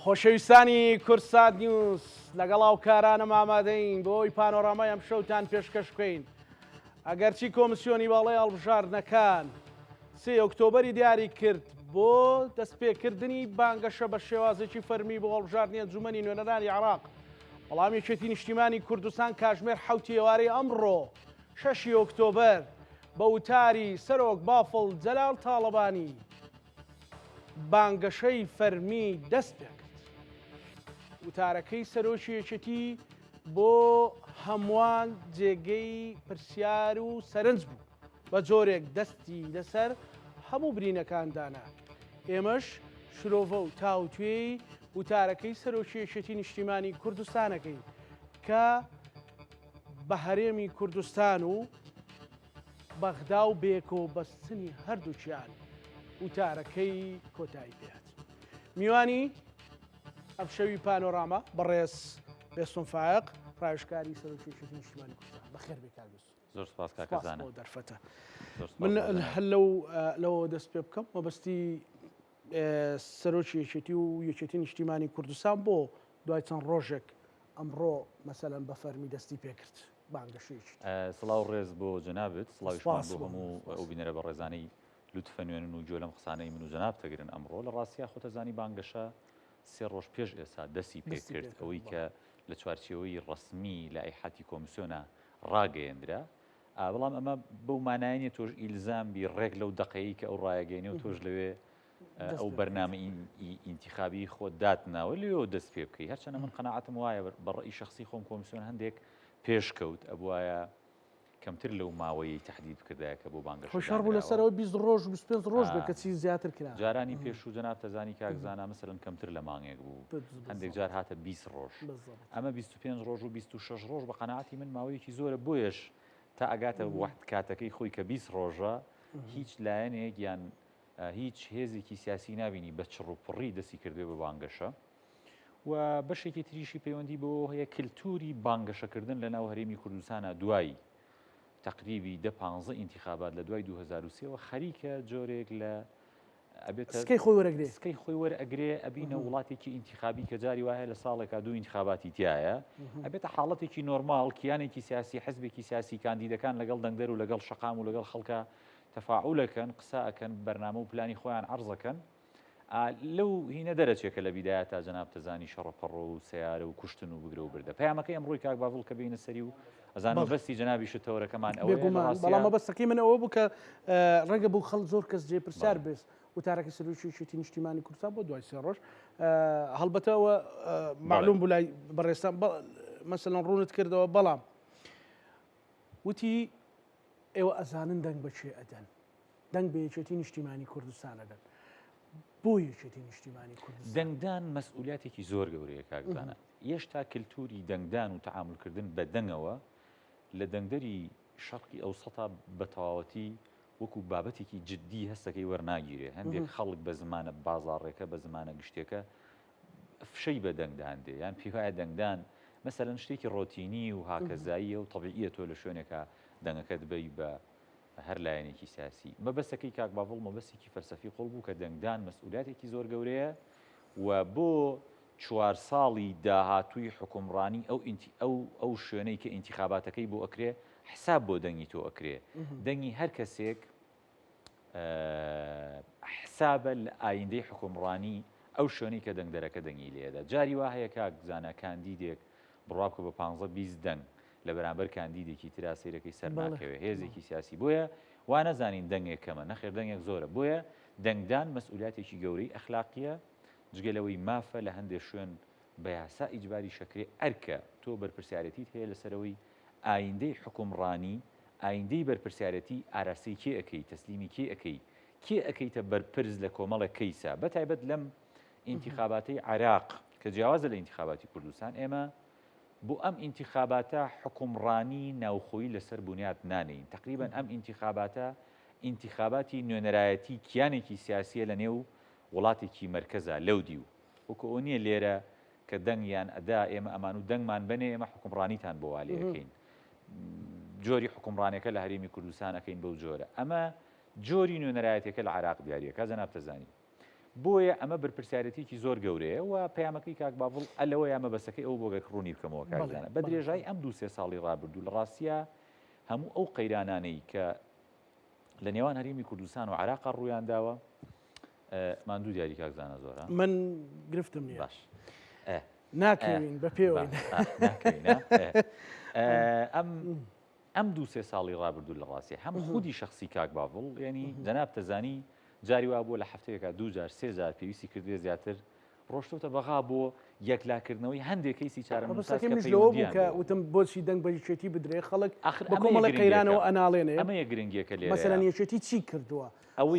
خۆشەویستانی کورسات نیوز لەگەڵ هاوکارانە ئامادەین بۆی پانۆڕامای ئەم شەوتان پێشکەش بکەین. ئەگەرچی کۆمسیۆنی باڵای هەڵبژاردنەکان 3 ئۆکتۆبەری دیاری کرد بۆ دەستپێکردنی بانگەشە بە شێوازێکی فەرمی بۆ هەڵبژاردننی ئەنجومەنی نوێنەرانی عێراق بەڵام یەکێتی نیشتیمانی کوردستان کاتژمێر 7 ئێوارەی ئەمڕۆ 6 ئۆکتۆبەر بە وتاری سەرۆک بافڵ جەلال تاڵەبانی بانگەشەی فەرمی دەست پێ کرد. وتارەکەی سەرۆکی یەکێتی بۆ هەمووان جێگەی پرسیار و سەرنج بوو بە جۆرێک دەستی لەسەر هەموو برینەکاندانا. ئێمەش شرۆڤە و تاوتوێی وتارەکەی سەرۆکی یەکێتی نیشتیمانی کوردستانەکەی کە بە هەرێمی کوردستان و بەغدا و بێکۆ بەستنی هەردووچیان وتارەکەی کۆتایی پێات. میوانی ئەم شەوی پانۆراما بەڕێز بێستۆن فایق ڕایشکاری سەرۆکی یەکێتی نیشتیمانی کوردستان بەخێر بێکاگوست. زۆر سپاس کاکەزانە دەرفەتە. من هەر لەوە دەست پێ بکەم مەبەستی سەرۆکی یەکێتی و یەکێتی نیشتیمانی کوردستان بۆ دوای چەند ڕۆژێک ئەمڕۆ مەسەلەن بە فەرمی دەستی پێکرد بانگەشەیەکی. سڵاو ڕێز بۆ جەنابێت سڵاویشمان بۆ هەموو ئەو بینەرە بە ڕێزانەی لوتفە نوێنن و گوێ لەم قسانەی من و جەناب تەگرن ئەمڕۆ لە ڕاستیە خۆتەزانی بانگەشە 3 ڕۆژ پێش ئێستا دەستی پێکرد ئەوەی کە لە چوارچێوەی ڕسمی لە ئایحاتی کۆمسیۆنە ڕاگەیەندرا. بەڵام ئەمە بەو مانایەنە تۆش ئیلزامبی ڕێک لەو دقەیە کە ئەو ڕایگەینێ و تۆش لەوێ ئەو بەرنامە ئینتیخابی خۆت داتناوە لێەوە دەست پێ بکەی. هەرچەنە من قەناعەتم وایە بە ڕێی شەخسی خۆم کۆمسیۆن هەندێک پێشکەوت ئەبوایە کەمتر لەو ماوەیە تهدید بکردایە کە بۆ بانگەشە خۆشار بوو لەسەرەوە 20 ڕۆژ 25 ڕۆژ بێت کە چی زیاتر کرا. جارانی پێش و جەناب تەزانی کاکزانە مەسەلەن کەمتر لە مانگێک بوو هەندێک جار هاتە 20 ڕۆژ ئەمە 25 ڕۆژ و 26 ڕۆژ بە قەناعەتی من ماوەیەکی زۆرە بۆیش تا ئەگاتە وەحد کاتەکەی خۆی کە 20 ڕۆژە هیچ لایەنێک یان هیچ هێزێکی سیاسی نبینی بە چڕوپڕی دەستی کردوێ بە بانگەشە و بەشێکی تریشی پەیوەندی بۆ هەیە کللتوری بانگەشەکردن لە ناو هەرێمی کوردستانە دوای تقریبی 15 ئینتیخابات لە دوای 2023ەوە خەریکە جۆرێک لە سکەی خۆی وەرەگرێ سکەی خۆی وەرئەگرێ ئەبینە وڵاتێکی ئینتیخابی کە جاری وایە لە ساڵێکا 2 ئینتیخاباتی تایە ئەبێتە حاڵەتێکی نۆرمال کیانێکی سیاسی حزبێکی سیاسی کاندیدەکان لەگەڵ دەنگدەر و لەگەڵ شەقام و لەگەڵ خەڵکە تەفاعولەکەن قسەکەن بەرنامە و پلانی خۆیان عەرزەکەن. لەو هینە دەرەچێکە لە بیدایە تا جەناب تەزانی شەڕەپەڕۆ و سیارە و کوشتن و بگرە و بردە پەیامەکەی ئەمڕۆی کاک باڤڵ کە بینە سەری و ئەزانم بەستی جەنابی شتەوەرەکەمان ئەوەیە بەڵام مەبەستەکەی من ئەوە بوو کە ڕەنگە بوو خەڵک زۆر کەس جێ پرسیار بێت وتارەکە سەرۆکی یەکێتی نیشتیمانی کوردستان بۆ دوای 3 ڕۆژ هەڵبەتەوە معلوم بوو لای بەڕێستان مەسەلەن ڕوونت کردەوە بەڵام وتی ئێوە ئەزانن دەنگ بەچێ ئەدەن دەنگ بە یەکێتی نیشتیمانی کوردستان ئەدەن بۆ یەکێتی نیشتیمانی کوردستان دەنگدان مەسئولیاتێکی زۆر گەورەیە کاکزانە هێشتا کللتوری دەنگدان و تەعاملکردن بە دەنگەوە لە دەنگدەری شەرقی ئەوسەتا بە تەواوەتی وەکو بابەتێکی جددی هەستەکەی وەرناگیرێ هەندێک خەڵک بە زمانە بازاڕێکە بە زمانە گشتێکە فشەی بە دەنگدان دێ یان پێوایە دەنگدان مەسەلەن شتێکی ڕۆتینی و هاکەزاییە و تەبیعیە تۆ لە شوێنێکە دەنگەکەت بەی بە هەر لایەنێکی سیاسی مەبەستەکەی کاک باڤڵ مەبەستێکی فەلسەفی قوڵ بوو کە دەنگدان مەسئولیاتێکی زۆر گەورەیە و بۆ 4 ساڵی داهاتووی حکومڕانی ئەو شوێنەی کە ئینتیخاباتەکەی بۆ ئەکرێ حساب بۆ دەنگی تۆ ئەکرێ دەنگی هەر کەسێک حسابە لە ئایندەی حکومڕانی ئەو شوێنەی کە دەنگدەرەکە دەنگی لێدا جاری وا هەیە کاک زانە کاندیدێک بڕاکە بە 15-20 دەنگ لە بەرامبەر کاندیدێکی ترا سەیرەکەی سەرناکەوێ هێزێکی سیاسی بۆیە وا نەزانین دەنگێک کەمە نەخێر دەنگێک زۆرە بۆیە دەنگدان مەسئولیاتێکی گەورەی ئەخلاقیە جگەلەوەی مافە لە هەندێک شوێن بە یاسا ئیجباری شەکرێ ئەرکە تۆ بەرپرسیارەتیت هەیە لەسەرەوەی ئایندەی حکومڕانی ئایندەی بەرپرسیارەتی ئاراستەی کێ ئەەکەی تەسلیمی کێ ئەەکەی کێ ئەەکەیتە بەرپرس لە کۆمەڵە کەیسا بەتایبەت لەم ئینتیخاباتەی عێراق کە جیاوازە لە ئینتیخاباتی کوردستان ئێمە بۆ ئەم ئینتیخاباتە حکومڕانی ناوخۆیی لەسەر بنیاد نانین تقریبا ئەم ئینتیخاباتە ئینتیخاباتی نوێنەرایەتی کیانێکی سیاسیە لە نێو وڵاتێکی مەرکەزە لەو دی و وەکو ئەو نییە لێرە کە دەنگیان ئەدا ئێمە ئەمان و دەنگمان بنێ ئێمە حکومڕانیتان بۆ وا لێەکەین جۆری حکومڕانەکە لە هەرێمی کوردستان ئەەکەین بەو جۆرە ئەمە جۆری نوێنەرایەتەکە لە عێراق دیارەکە جەناب تەزانی بۆیە ئەمە بەرپرسیارەتێکی زۆر گەورەیە و پەیامەکەی کاک باوڵ ئەلەوە یامە بەسەکەی ئەو بۆگە ڕوونی بکەمەوە کاکزانە بە درێژایی ئەم 2-3 ساڵی ڕابردوو لە ڕاستیە هەموو ئەو قەیرانانەی کە لە نێوان هەرێمی کوردستان و عێراق ڕوویان داوە ماندوو دیاری کاکزانە زۆرە من گرفتم نیە باش ناکەوین بە پێوەین ئەم 2-3 ساڵی ڕابردوو لە ڕاستی هەم خودی شخصی کاک باوڵ ینی جەناب تەزانی جاری وا بۆ لە هەفتەیەکە 2 جار 3 جار پێویستی کردوێ زیاتر ڕۆشتوتە بەغا بۆ یەکلاکردنەوەی هەندێک کەیسی چارەمەسەکەمیشلەوە بوو کە وتم بۆچی دەنگ بەجێتی بدرێ خەڵک بە کۆمەڵی قەیرانەوە ئەناڵێنێ ئەمە یە گرنگیەکە لێ مەسەلەن یەکێتی چی کردووە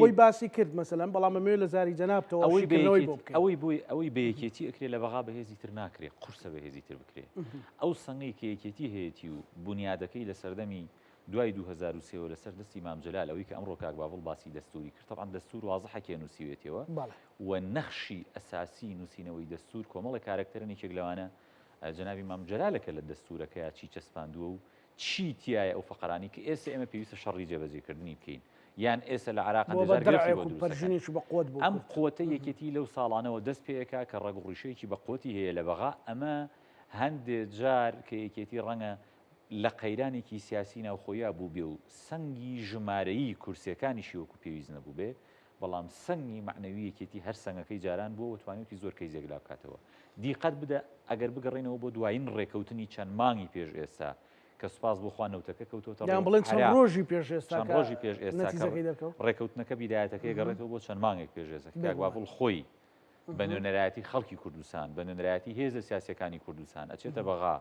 خۆی باسی کرد مەسەلەن بەڵام ئەمێ لە زاری جەنابتەوە ئەوەی بەیەکێتی ئەکرێ لە بەغا بەهێزی تر ناکرێ قورسە بەهێزی تر بکرێ ئەو سەنگەی کە یەکێتی هەیەی و بنیادەکەی لە سەردەمی دوای 2023 لەسەر دەستی مام جەلال ئەوەی کە ئەمڕۆ کاک باوڵ باسی دەستوری کرد طبعاً دەستور واضحەکێ نووسیوێتەوە و نەخشی ئەساسی نووسینەوەی دەستور کۆمەڵی کارکتەرێکێک لەوانە جەنابی مام جەلالەکە لە دەستورەکەی چی چەسپاندووە و چی تایە ئەو فەقەرانی کە ئێستا ئێمە پێویستە شەڕی جێبەجێکردنی بکەین یان ئێستا لە عێراق ئەم قوتە یەکێتی لەو ساڵانەوە دەست پێەکە کە ڕێگ و ڕیشەیەکی بە قوتی هەیە لە بەغا ئەمە هەندێک جار کە یەکێتی ڕەنگە لە قەیرانێکی سیاسی ناوخۆیە بوو بێ و سەنگی ژمارەیی کورسەکانیشی وەکو پێویست نەبوو بێ بەڵام سەنگی معنەویەکێتی هەر سەنگەکەی جاران بۆ توانێتی زۆر کەی زێگلا بکاتەوە دیقەت بدە ئەگەر بگەڕێنەوە بۆ دوایین ڕێکەوتنی چەند مانگی پێش ئێستا کە سوپاس بۆ خوانەوتەکە کەوتۆتە بڵێن چەند ڕۆژی پێش ئێستا ڕۆژی پێش ئێستا ڕێکەوتنەکە بیدایەتەکەی گەڕێتەوە بۆ چەند مانگێک پێش ئێستا کاک باوڵ خۆی بە نوێنەرایەتی خەڵکی کوردستان بە نوێنەرایەتی هێزە سیاسیەکانی کوردستان ئەچێتە بەغا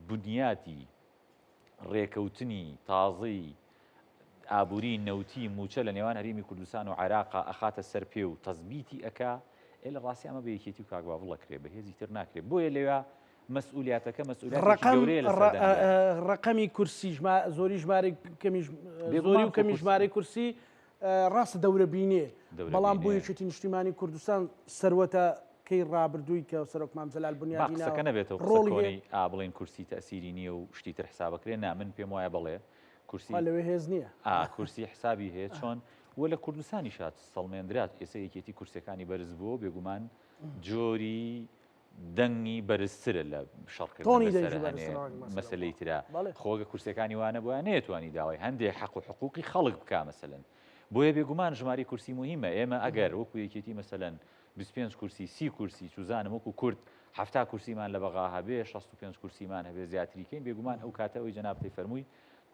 بنیاتی ڕێکەوتنی تازەی ئابووری نەوتی موچە لە نێوان هەرێمی کوردستان و عێراق ئەخاتە سەر پێ و تەزبیتی ئەکا لە ڕاستی ئەمە بە یەکێتی و کاک باوڵ ئەکرێ بەهێزی تر ناکرێت بۆیە لێوە مەسئولیاتەکە ڕقەمی کورسی زۆری ژمارە زۆری و کەمی ژمارەی کورسی ڕاستە دەورە بینێ بەڵام بۆ یەکێتی نیشتیمانی کوردستان سەروەتە کەی ڕابردووی کە سەرۆک مام جەلال بنیادینەوە نەبێتەوە ڕۆڵی بڵێن کورسی تەسیری نییە و شتی تر حسابەکرێ نا من پێم وایە بڵێ کورسی لەوێ هێز نییە کورسی حسابی هەیە چۆن وە لە کوردستانی شات سەڵمێنرات ئێستا یەکێتی کورسەکانی بەرز بووە بێگومان جۆری دەنگی بەرزترە لە شەڕکردن مەسلەی ترا خۆگە کورسەکانی وانە بۆیان نێتوانی داوای هەندێک حەق و حقوقی خەڵک بکە مەسەلەن بۆیە بێگومان ژماری کورسی مهمە ئێمە ئەگەر وەکو یەکێتی مەسەلەن 25 کورسی 30 کورسی چوزانم وەکو کورد 70 کورسیمان لە بەغا هەبێ 65 کورسیمان هەبێ زیاتریکەین بێگومان ئەو کاتەوەی جەناب فەرمووی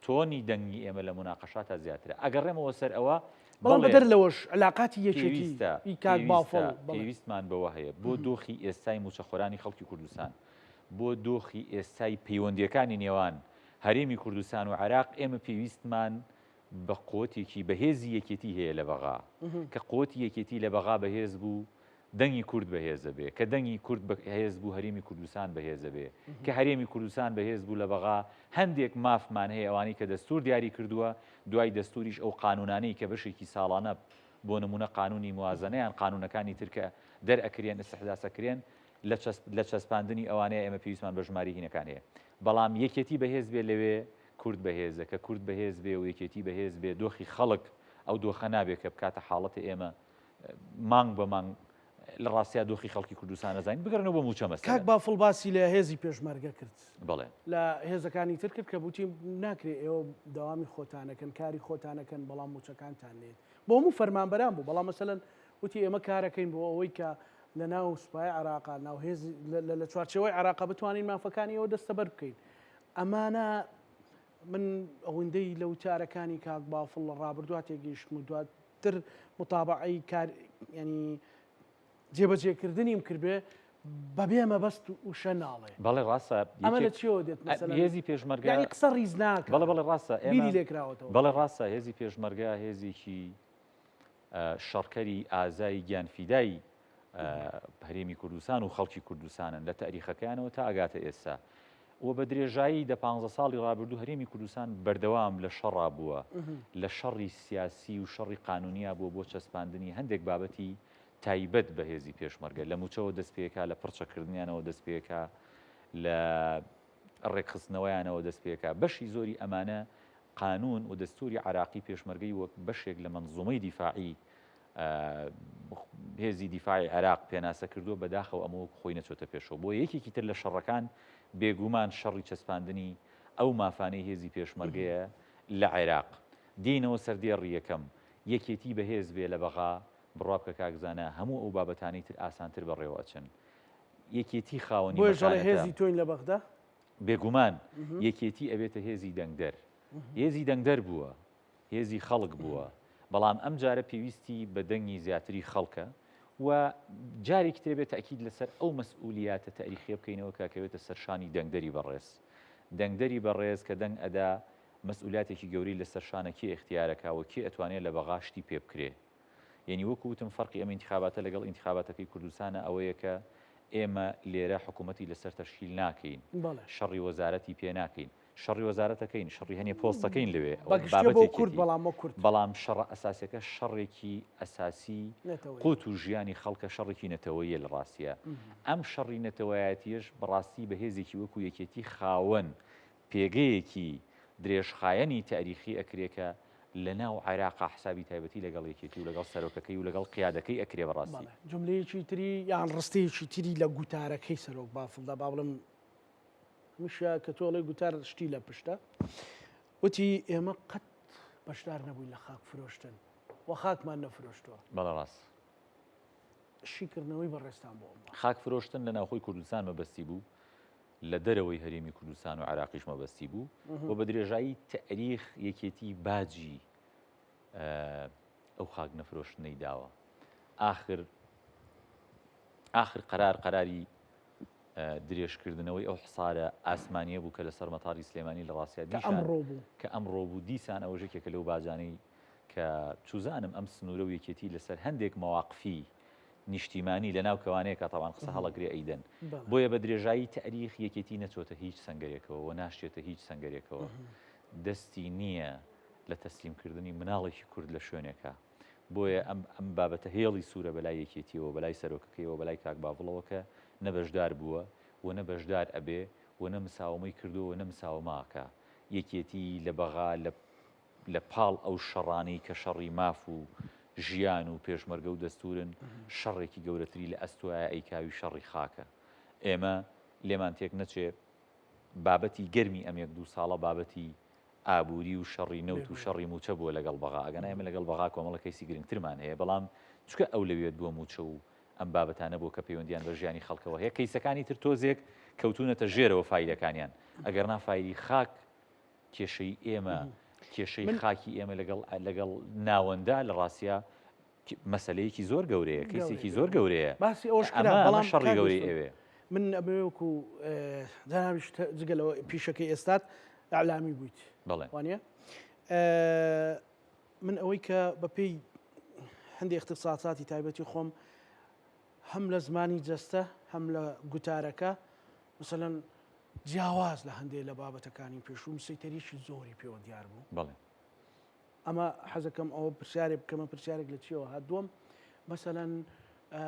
تۆنی دەنگی ئێمە لە مناقەشاتە زیاترە ئەگەڕێمەوە سەر ئەوە بەڵام بەدەر لەوەش علاقاتی یەکێتی کاک باوفڵ پێویستمان بەوە هەیە بۆ دۆخی ئێستای موچەخۆرانی خەڵکی کوردستان بۆ دۆخی ئێستای پەیوەندیەکانی نێوان هەرێمی کوردستان و عێراق ئێمە پێویستمان بە قوتێکی بەهێزی یەکێتی هەیە لە بەغا کە قوتی یەکێتی لە بەغا بەهێز بوو دەنگی کورد بەهێزە بێ کە دەنگی کورد بەهێز بوو هەرێمی کوردستان بەهێزە بێ کە هەرێمی کوردستان بەهێز بوو لە بەغا هەندێک مافمان هەیە ئەوانی کە دەستور دیاری کردووە دوای دەستوریش ئەو قانونانەی کە بەشێکی ساڵانە بۆ نمونە قانونی موازنەیان قانونەکانی ترکە دەرئەکرێن ئستحداسەکرێن لە چەسپاندنی ئەوانەیە ئێمە پێویستمان بە ژماری هینەکان هەیە بەڵام یەکێتی بەهێز بێ لەوێ کورد بەهێزە کە کورد بەهێز بێ و یەکێتی بەهێز بێ دۆخی خەڵک ئەو دۆخە نابێت کە بکاتە حاڵەتی ئێمە مانگ بە مانگ لە ڕاستیا دۆخی خەڵکی کوردستان نەزانین بگەڕنەوە بە موچە مەسەلە کاک باوفڵ باسی لە هێزی پێشمەرگە کرد بەڵێ لە هێزەکانی تر کرد کە بوتی ناکرێت ئێوە داوامی خۆتانەکەن کاری خۆتانەکەن بەڵام موچەکانتان لێت بۆ هەموو فەرمانبەران بوو بەڵام مەسەلەن وتی ئێمە کارەکەین بۆ ئەوەی کە لە ناو سوپای عێراقا ناو هێز لە چوارچێوەی عێراقا بتوانین مافەکانی ئەوە دەستەبەر بکەین ئەمانە من ئەوەندەی لە وتارەکانی کاک باوفڵ لە ڕابردووە تێگەیشتم و دواتر متابعەی کار ینی جێبەجێکردنیم کردبێ بەبێ مەبەست و شە ناڵێ بەڵێ ڕاستە ئەمە لە چیەوە دێت هێزی پێشمەرگە ینی قسە ڕیز ناکە بەڵێ ڕاستە بیری لێکراوەتەوە بەڵێ ڕاستە هێزی پێشمەرگە هێزێکی شەڕکەری ئازایی گیانفیدایی هەرێمی کوردستان و خەڵکی کوردستانن لە تاریخەکەیانەوە تا ئەگاتە ئێستا و بە درێژایی دە 15 ساڵی ڕابردوو هەرێمی کوردستان بەردەوام لە شەڕا بووە لە شەڕی سیاسی و شەڕی قانونیا بووە بۆ چەسپاندنی هەندێک بابەتی تایبەت بە هێزی پێشمەرگە لە موچەوە دەست پێکا لە پڕچەکردنیانەوە دەست پێکا لە ڕێکخستنەوەیانەوە دەست پێکا بەشی زۆری ئەمانە قانون و دەستوری عراقی پێشمەرگەی وەک بەشێک لە منزومەی دیفاعی هێزی دیفاعی عێراق پێناسە کردووە بەداخەوە ئەمە خۆی نەچۆتە پێشەوە بۆ یەکێکی تر لە شەڕەکان بێگومان شەڕی چەسپاندنی ئەو مافانەی هێزی پێشمەرگەیە لە عێراق دێنەوە سەردێڕی یەکەم یەکێتی بەهێز بێ لە بەغا بڕوا بکە کاکزانە هەموو ئەو بابەتانی تر ئاسانتر بەڕێوە ئەچن یەکێتی خاوەنی بۆی هێزی تۆین لە بەغدا بێگومان یەکێتی ئەبێتە هێزی دەنگدەر هێزی دەنگدەر بووە هێزی خەڵک بووە بەڵام ئەم جارە پێویستی بە دەنگی زیاتری خەڵکە و جارێکی ترێبێت تاکید لەسەر ئەو مەسئولیاتە تاریخی بکەینەوە کاکەوێتە سەرشانی دەنگدەری بەڕێز دەنگدەری بەڕێز کە دەنگ ئەدا مەسئولاتێکی گەوری لە سەرشانەکی اختیارەکەوە کێ ئەتوانێت لە بەغاشتی پێ بکرێ یعنی وەکوتم فەرقی ئەم انتخاباتە لەگەڵ انتخاباتەکەی کوردستانە ئەوەیە کە ئێمە لێرە حکوومەتی لەسەر تەشکیل ناکەین شەڕی وەزارەتی پێ ناکەین شەڕی وەزارەتەکەین شەڕی هەنێ پۆستەکەین لەوێ بەڵام شەڕە ئەساسیەکە شەڕێکی ئەساسی قوت و ژیانی خەڵکە شەڕێکی نەتەوەیە لە ڕاستیە ئەم شەڕی نەتەوەیەتیش بەڕاستی بەهێزێکی وەکو یەکێتی خاوەن پێگەیەکی درێژخایەنی تاریخی ئەکرێکە لە ناو عێراق حسابی تایبەتی لەگەڵ یەکێتی و لەگەڵ سەرۆکەکەی و لەگەڵ قیادەکەی ئەکرێ بەڕاستی جملەیەکی تری یان ڕستەیەکی تری لە گوتارەکەی سەرۆک بافڵدا با بڵم وشە کە تۆڵی گوتار شتی لە پشتە وتی ئێمە قەت بەشدار نەبووین لە خاک فرۆشتن و خاکمان نەفرۆشتووە بەڵێ ڕاست شیکردنەوەی بەڕێستان بۆ خاک فرۆشتن لە ناوخۆی کوردستان مەبەستی بوو لە دەرەوەی هەرێمی کوردستان و عێراقیش مەبەستی بوو و بە درێژایی تاریخ یەکێتی باجی ئەو خاک نەفرۆشتنەی داوە آخر قەراری درێژکردنەوەی ئەو حسارە ئاسمانیە بوو کە لەسەر مەتاری سلێمانی لە ڕاستیا کە ئەمڕۆ بوو دیسان ئەوە ژێکێکە لەو باجانەی کە چوزانم ئەم سنوورە و یەکێتی لەسەر هەندێک مەواقفی نیشتیمانی لە ناو کەوانەیە کاتەوان قسە هەڵەگرێ ئەیدەن بۆیە بە درێژایی تاریخ یەکێتی نەچۆتە هیچ سەنگەرێکەوە و ناشێتە هیچ سەنگەرێکەوە دەستی نییە لە تەسلیمکردنی مناڵێکی کورد لە شوێنێکە بۆیە ئەم بابەتە هێڵی سوورە بەلای یەکێتیەوە بەلای سەرۆکەکەیەوە بەلای کاک باوڵەوە کە نەبەشدار بووە و نەبەشدار ئەبێ و نەمساومەی کردووە نەمساوماکە یەکێتی لە بەغا لە پاڵ ئەو شەڕانەی کە شەڕی ماف و ژیان و پێشمەرگە و دەستورن شەڕێکی گەورەتری لە ئەستوایە ئەیکاوی شەڕی خاکە ئێمە لێمان تێک نەچێ بابەتی گەرمی ئەم یەک دوو ساڵە بابەتی ئابووری و شەڕی نەوت و شەڕی موچە بووە لەگەڵ بەغا ئەگەن ئێمە لەگەڵ بەغا کۆمەڵە کەیسی گرنگترمان هەیە بەڵام چکە ئەو لەوێت بووە موچە و ئەم بابەتانە بۆ کە پەیوەندیان بە ژیانی خەڵکەوە هەیە کەیسەکانی تر تۆزێک کەوتونەتە ژێرەوە فایلەکانیان ئەگەر نافایلی خاک کێشەی ئێمە کێشەی خاکی ئێمە لەگەڵ ناوەندا لە ڕاستیا مەسلەیەکی زۆر گەورەیە کەیسێکی زۆر گەورەیە باسی ئەوەشکرا شەڕی گەورەی ئەوێ من ئەبێوەکو جاناویش جگەلەوە پیشەکەی ئێستات ئەعلامی بوویت بەڵێ وانە من ئەوەی کە بەپێی هەندێک اختصاصاتی تایبەتی خۆم هەم لە زمانی جەستە هەم لە گوتارەکە مثلەن جیاواز لە هەندێک لە بابەتەکانی پێشوو سەیتەریشی زۆری پێوە دیار بوو بەڵێ ئەمە حەزەکەم ئەوە پرسیارێ بکەمە پرسیارێک لە چیەوە هاتووەم مەسەلەن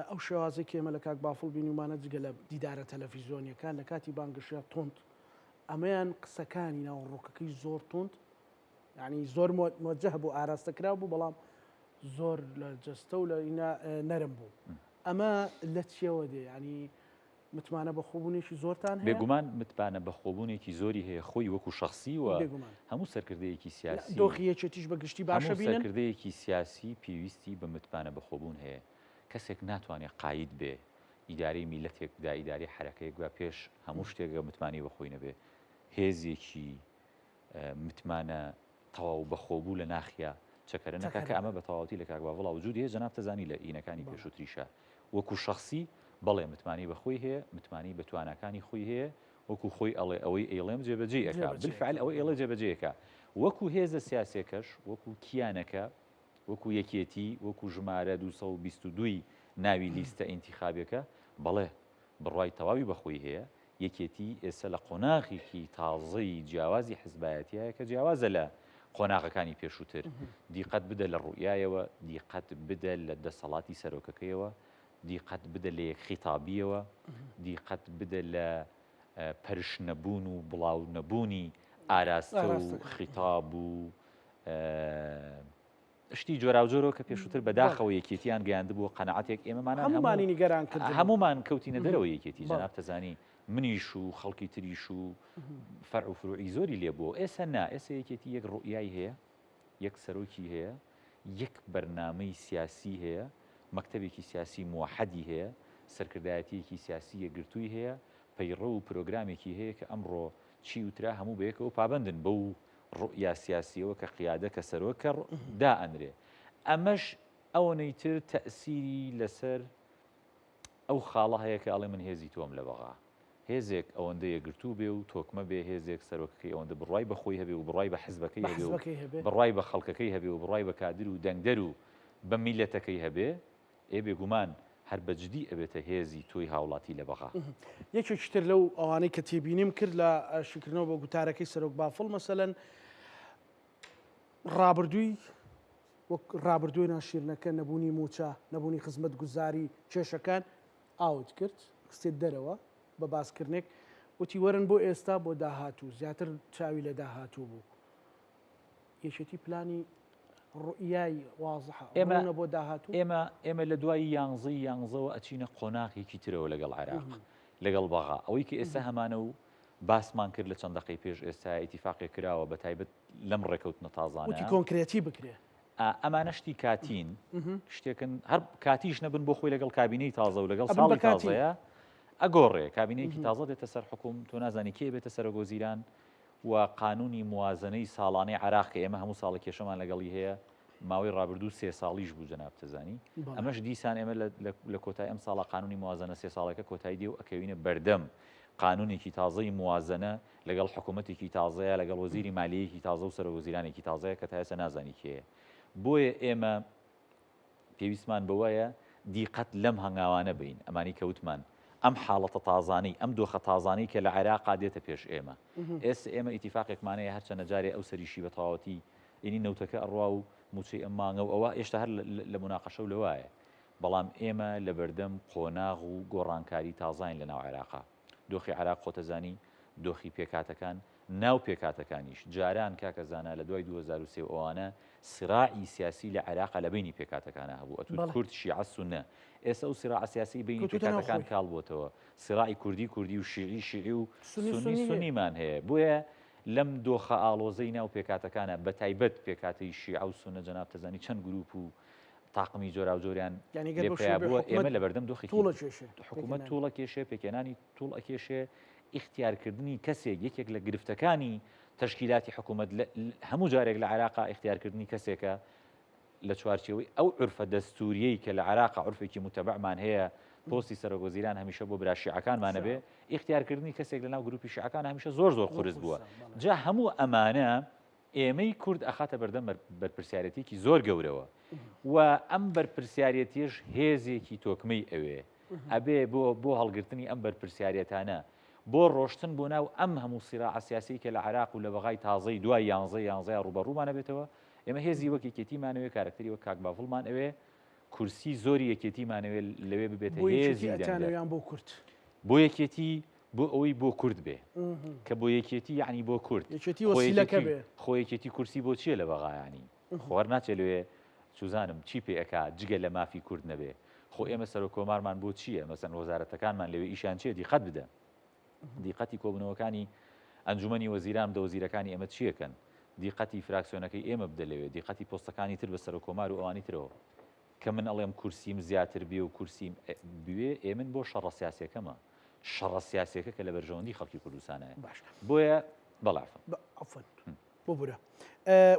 ئەو شێوازەی کێمە لە کاک بافڵ بینومانە جگە لە دیدارە تەلەڤیزۆنیەکان لە کاتی بانگشە تۆند ئەمەیان قسەکانی ناوڕۆکەکەی زۆر تۆند یعنی زۆر مۆجه بوو ئاراستەکرا بوو بەڵام زۆر لە جەستە و لە نەرم بوو ئەمە لە چیەوە دێ ینی متمانە بەخۆبوونێکی زۆرتان هەیە بێگومان متمانە بەخۆبوونێکی زۆری هەیە خۆی وەکو شخصی و هەموو سەرکردەیەکی سیاسی دۆخیەکێتیش بەگشتی باشە بینن سەرکردەیەکی سیاسی پێویستی بە متمانە بەخۆبوون هەیە کەسێک ناتوانێت قاید بێ ئیدارەی میلەتێک بدا ئیداری حرەکەیەک بە پێش هەموو شتێکە متمانی بەخۆی نەبێ هێزێکی متمانە تەواو بەخۆبوو لە ناخیا چەکەرە نەکا کە ئەمە بە تەواوەتی لە کاک باوەڵ وجود هەیە جەناب تەزانی لە ئینەکانی پێشووتریشە وەکو شخصی بەڵێ متمانی بەخۆی هەیە متمانی بە توانەکانی خۆی هەیە وەکو خۆی ئەڵێ ئەوەی ئێڵێم جێبەجێ ئەکا بالفعل ئەوەی ئێڵە جێبەجێەکە وەکو هێزە سیاسێکەش وەکو کیانەکە وەکو یەکێتی وەکو ژمارە 222 ناوی لیستە ئینتیخابێکە بەڵێ بڕوای تەواوی بەخۆی هەیە یەکێتی ئێستا لە قۆناغێکی تازەی جیاوازی حزبایەتیایە کە جیاوازە لە قۆناغەکانی پێشووتر دیقەت بدە لە ڕوئیایەوە دیقەت بدە لە دەسەڵاتی سەرۆکەکەیەوە دیقەت بدە لە یەک خیتابیەوە دیقەت بدە لە پەرش نەبوون و بڵاو نەبوونی ئاراستە و خیتاب و شتی جۆراوجۆرەوە کە پێشووتر بەداخەوە یەکێتیان گەیاندبووە قەنەعەتێک ئێمەمانان هەمومانی نیگەران کردن هەمومان کەوتینە دەرەوە یەکێتی جەناب تەزانی منیش و خەڵکی تریش و فەرع و فروعی زۆری لێبووە ئێستا نا ئێستا یەکێتی یەک ڕوئیای هەیە یەک سەرۆکی هەیە یەک بەرنامەی سیاسی هەیە مەکتەبێکی سیاسی موحەدی هەیە سەرکردایەتیەکی سیاسی یەکگرتووی هەیە پەیڕە و پرۆگرامێکی هەیە کە ئەمڕۆ چی وترا هەموو بەیەکەوە پابندن بەو ڕوئیا سیاسیەوە کە قیادە کە سەرۆکە دائەنرێ ئەمەش ئەوەی تر تەئسیری لەسەر ئەو خاڵە هەیە کە ئەڵێ من هێزی تۆم لە بەغا هێزێک ئەوەندە یەکگرتوو بێ و تۆکمە بێ هێزێک سەرۆکەکەی ئەوەندە بڕای بەخۆی هەبێ و بڕای بە حزبەکەی هەبێ و بڕای بە خەڵکەکەی هەبێ و بڕای بە کادر و دەنگدەر و بە میلەتەکەی هەبێ ئێ بێگومان هەر بەجددی ئەبێتە هێزی تۆی هاوڵاتی لە بەغا یەکێکتر لەو ئەوانەی کە تێبینیم کرد لە شکردنەوە بە گوتارەکەی سەرۆک بافڵ مەسەلەن ڕابردووی وەک ڕابردووی ناشیرنەکە نەبوونی موچە نەبوونی خزمەت گوزاری کێشەکان ئاوت کرد قستێت دەرەوە بە باسکردنێک وتی وەرن بۆ ئێستا بۆ داهاتوو زیاتر چاوی لە داهاتوو بوو یەکێتی پلانی ڕوئیای وازحە ئێمە بۆ داهاتوو ئێمە لە دوای یانزەوە ئەچینە قۆناغێکی ترەوە لەگەڵ عێراق لەگەڵ بەغا ئەوەی کە ئێستا هەمانە و باسمان کرد لە چەند دقەی پێش ئێستا ئیتیفاقی کراوە بە تایبەت لەم ڕێکەوتنە تازانە وتی کۆنکرێتی بکرێ ئەمانە شتی کاتین شتێکن هەر کاتیش نەبن بۆ خۆی لەگەڵ کابینەی تازە و لەگەڵ ساڵی تازەیە ئەگۆڕێ کابینەیەکی تازە دێتە سەر حکوم تۆ نازانی کێ بێتە سەرۆگۆزیران و قانونی موازنەی ساڵانەی عێراق کە ئێمە هەموو ساڵە کێشەمان لەگەڵی هەیە ماوەی ڕابردوو 3 ساڵیش بوو جەناب تەزانی ئەمەش دیسان ئێمە لە کۆتای ئەم ساڵە قانونی موازنە 3 ساڵەکە کۆتایی دێ و ئەکەوینە بەردەم قانونێکی تازەی موازنە لەگەڵ حکوومەتێکی تازەیە لەگەڵ وەزیری مالیەیەکی تازە و سەرۆگۆزیرانێکی تازەیە کە تا ئێستا نازانی کێیە بۆیە ئێمە پێویستمان بەوەیە دیقەت لەم هەنگاوانە بین ئەمانی کەوتمان ئەم حاڵەتە تازانەی ئەم دۆخە تازانەی کە لە عێراقا دێتە پێش ئێمە ئێستا ئێمە ئیتیفاقێکمانەیە هەرچەندە جارێ ئەو سەریشی بە تەواوەتی ئینی نەوتەکە ئەڕوا و موچەی ئەم مانگە و ئەوە ئێشتا هەر لە مناقەشە و لەوایە بەڵام ئێمە لە بەردەم قۆناغ و گۆڕانکاری تازاین لە ناو عێراقا دۆخی عێراق خۆتەزانی دۆخی پێکاتەکان ناو پێکاتەکانیش جاران کاکەزانە لە دوای 2023 ئەوانە سراعی سیاسی لە عێراقا لە بینی پێکاتەکانە هەبوو ئەتون کورد شیعە سونە ئێستا و سراع سیاسی بینی پێکاتەکان کاڵ بۆتەوە سراعی کوردی و شیعی و سونیمان هەیە بۆیە لەم دۆخە ئاڵۆزەی ناو پێکاتەکانە بە تایبەت پێکاتی شیعە و سونە جەناب تەزانی چەند گروپ و تاقمی جۆرا و جۆریان لێپیا بووە ئێمە لە بەردەم دۆخی حکوومەت توڵە کێشێ پێکێنانی توڵ ئەکێشێ اختیارکردنی کەسێک یەکێک لە گرفتەکانی تشکیلاتی حکوومەت هەموو جارێک لە عێراقا اختیارکردنی کەسێکە لە چوارچێوەی ئەو عورفە دەستوریەی کە لە عێراقا عورفێکی متەبعمان هەیە پۆستی سەرۆگۆزیران هەمیشە بۆ برا شیعەکانمانە بێ اختیارکردنی کەسێک لە ناو گروپی شیعەکان هەمیشە زۆر قورس بووە جا هەموو ئەمانە ئێمەی کورد ئەخاتە بەردەم بەرپرسیارەتێکی زۆر گەورەوە و ئەم بەرپرسیارەتیش هێزێکی تۆکمەی ئەوێ ئەبێ بۆ هەڵگرتنی ئەم بەرپرسیارەتانە بۆ ڕۆشتن بۆ ناو ئەم هەموو سیراع سیاسی کە لە عێراق و لە بەغای تازەی دوای یانزە ڕوبەڕوومانە بێتەوە ئێمە هێزی وەک یەکێتیمانەوێ کارکتەری وەک کاک بافڵمان ئەوێ کورسی زۆری یەکێتیمانەوێ لەوێ ببێتە هێزی بۆ کورد بۆ یەکێتی بۆ ئەوەی بۆ کورد بێ کە بۆ یەکێتی یعنی بۆ کورد خۆ یەکێتی کورسی بۆ چییە لە بەغایانی خۆر ناچێت لەوێ سوزانم چی پێ ئەکا جگە لە مافی کورد نەبێ خۆ ئێمە سەر و کۆمارمان بۆ چییە مەسەن وەزارەتەکانمان لەوێ ئیشان چێ دیقەت بدە دیقەتی کۆبنەوەکانی ئەنجومەنی وەزیران دە وەزیرەکانی ئێمە چیەکەن دیقەتی فراکسیۆنەکەی ئێمە بدە لەوێ دیقەتی پۆستەکانی تر بە سەر و کۆمار و ئەوانی ترەوە کە من ئەڵێم کورسیم زیاتر بێ و کورسیم بوێ ئێمن بۆ شەڕە سیاسیەکەمە شەڕە سیاسیەکە کە لە بەرژەوەندی خەڵکی کوردستانەیە بۆیە بەڵافە بۆ بورە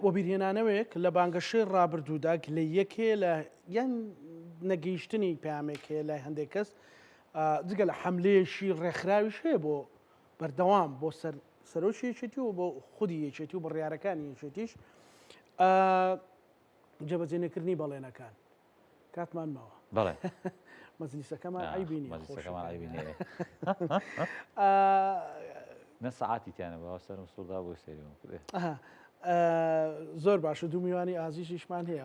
وەبیرهێنانەوەیەک لە بانگەشەی ڕابردوودا لە یەکێ لە یان نەگەیشتنی پامێک هەیە لای هەندێک کەس جگە لە حملەیەشی ڕێکخراویش هەیە بۆ بەردەوام بۆ سەرۆکی یەکێتی و بۆ خودی یەکێتی و بڕیارەکانی یەکێتیش جێبەجێنەکردنی بەڵێنەکان کاتمان ماوە بەڵێ مەجلیسەکەمان عیبینی نە سەعاتی تیانە بەوە سەرم سوڵدا بۆ سێریەوە زۆر باشە دوو میوانی ئازیشیشمان هەیە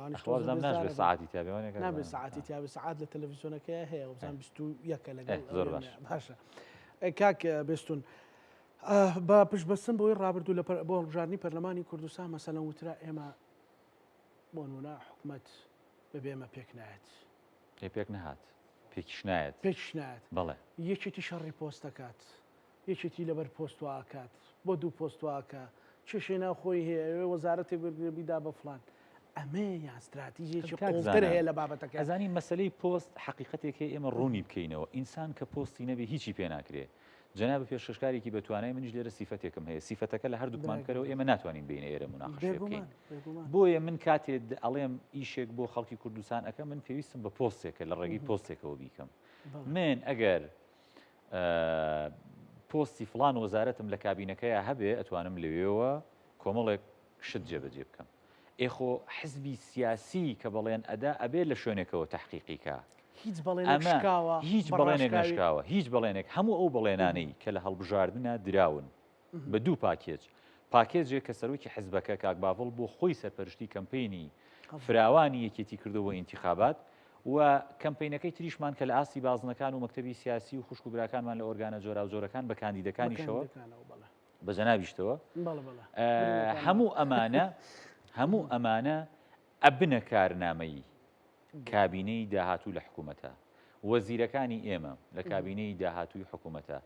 نابێت سەعاتی تیاێ نابێت سەعاتی تیاێ سەعات لە تەلەڤیزیۆنەکەی هەیە وزان 21 لەگەڵ زۆر باشە کاک بێستون بە پشت بەستن بۆی ڕابردوو بۆ هەڵبژاردننی پەرلەمانی کوردستان مەسەلەن وترا ئێمە بۆ نمونە حکوومەت بەبێمە پێک نایەت پێک نەهات پێکیش نایەت پێکش نایەت بەڵێ یەکێتی شەڕی پۆست دەکات یەکێتی لەبەر پۆستواکات بۆ دوو پۆستواکە چێشەی ناوخۆی هەیە وەزارەتی گرگربیدا بە فلان ئەمە یا استراتیژێکی قوڵتر هەیە لە بابەتەکە ئەزانی مەسلەی پۆست حقیقەتێکی ئێمە ڕوونی بکەینەوە ئینسان کە پۆستی نەبێ هیچی پێ ناکرێ جەناب پێشکارێکی بەتوانای منیش لێرە سیفەتێکم هەیە سیفەتەکە لە هەردووکمان کەرەوە ئێمە ناتوانین بینە ئێرە مناقەشە بکەین بۆیە من کاتێ ئەڵێم ئیشێک بۆ خەڵکی کوردستان ئەەکە من پێویستم بە پۆستێکە لە ڕێگەی پۆستێکەوە بیکەم من ئەگەر پۆستی فلان وەزارەتم لە کابینەکەیە هەبێ ئەتوانم لەوێەوە کۆمەڵێک شت جێبەجێ بکەم ئێخۆ حزبی سیاسی کە بەڵێن ئەدا ئەبێ لە شوێنێکەوە تحقیقیکە هیچ بەڵێنێکشکاوە هیچ بەڵێنێک نشکاوە هیچ بەڵێنێک هەموو ئەو بەڵێنانەی کە لە هەڵبژاردنە دراون بە دوو پاکێجێک کە سەرۆکی حزبەکە کاک باڤڵ بۆ خۆی سەرپەرشتی کەمپینی فراوانی یەکێتی کردەوە ئینتیخابات و کەمپینەکەی تریشمان کە لە ئاسی بازنەکان و مەکتەبی سیاسی و خوشک و براکانمان لە ئۆرگانە جۆرا و جۆرەکان بە کاندیدەکانیشەوە بە جەنابیشتەوە هەموو ئەمانە ئەبنە کارنامەی کابینەی داهاتوو لە حکوومەتە وەزیرەکانی ئێمە لە کابینەی داهاتووی حکوومەتە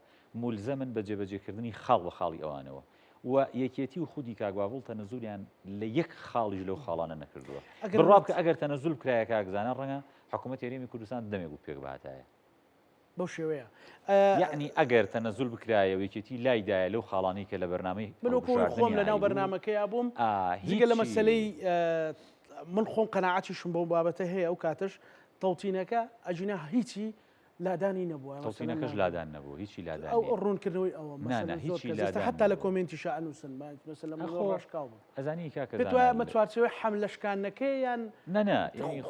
مولزەمن بە جێبەجێکردنی خاڵ بە خاڵی ئەوانەوە و یەکێتی و خودی کاگواڤڵ تەنەزولیان لە یەک خاڵیش لەو خاڵانە نەکردووە بڕاب کە ئەگەر تەنەزول کرایە کاگزانە ڕەنگە حکوومەت هێرێمی کوردستان دەمێک بوو پێک بەهاتایە بەو شێوەیە یعنی ئەگەر تەنەزول بکرایە و یەکێتی لایدایە لەو خاڵانی کە لە بەرنامەی خۆم لەناو بەرنامەکەیا بووم دیگە لە مەسلەی من خۆم قەناعەتیشم بۆ بابەتە هەیە ئەو کاتش تەوتینەکە ئەجینە هیچی لادانی نەبووە تەوتینەکەش لادان نەبوو هیچی لادان ئەو ڕوونکردنەوەی ئەوە هیچی حتا لە کۆمنتی شانووسن ڕاشکاو ئەزانی پێ چوارچەوەی حەملەشکانەکەی یان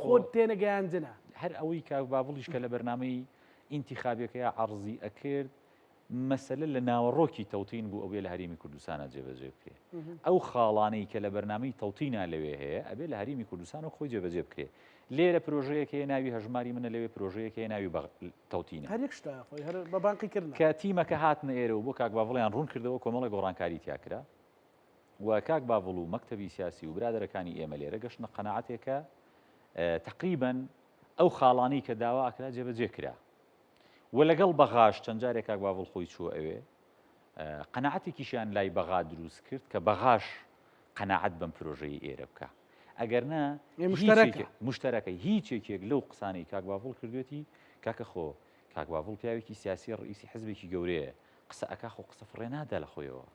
خۆت تێنەگەیاندنە هەر ئەوەی کاک باڤڵیش کە لە بەرنامەی ئینتیخابیەکەیە عەرزی ئەکرد مەسەلە لە ناوەڕۆکی تەوتین بوو ئەوێ لە هەرێمی کوردستانە جێبەجێ بکرێ ئەو خاڵانەی کە لە بەرنامەی تەوتینە لەوێ هەیە ئەبێ لە هەرێمی کوردستان و خۆی جێبەجێ بکرێ لێرە پرۆژەیەکەیە ناوی هەژماری منە لەوێ پرۆژەیەکەیە ناوی تەوتینە هەرێک شتا بە بانقیکردن کە تیمەکە هاتنە ئێرە و بۆ کاک باڤڵیان ڕوون کردەوە کۆمەڵی گۆڕانکاری تیاکرا و کاک باڤڵ و مەکتەبی سیاسی و برادەرەکانی ئێمە لێرە گەشتنە قەناعەتێکە تقریباً ئەو خاڵانەی کە داوا ئەکرا جێبەجێ کرا و لەگەڵ بەغاش چەند جارێک کاک باڤڵ خۆی چووە ئەوێ قەناعەتێکیشیان لای بەغا دروست کرد کە بەغاش قەناعەت بەم پرۆژەی ئێرە بکە ئەگەر نا مشتەرەکەی هیچێکێک لەو قسانەی کاک باڤڵ کردوێتی کاکە خۆ کاک باڤڵ پیاوێکی سیاسی ڕئیسی حزبێکی گەورەیە قسە ئەکا خۆ قسە فڕێ نادا لە خۆیەوە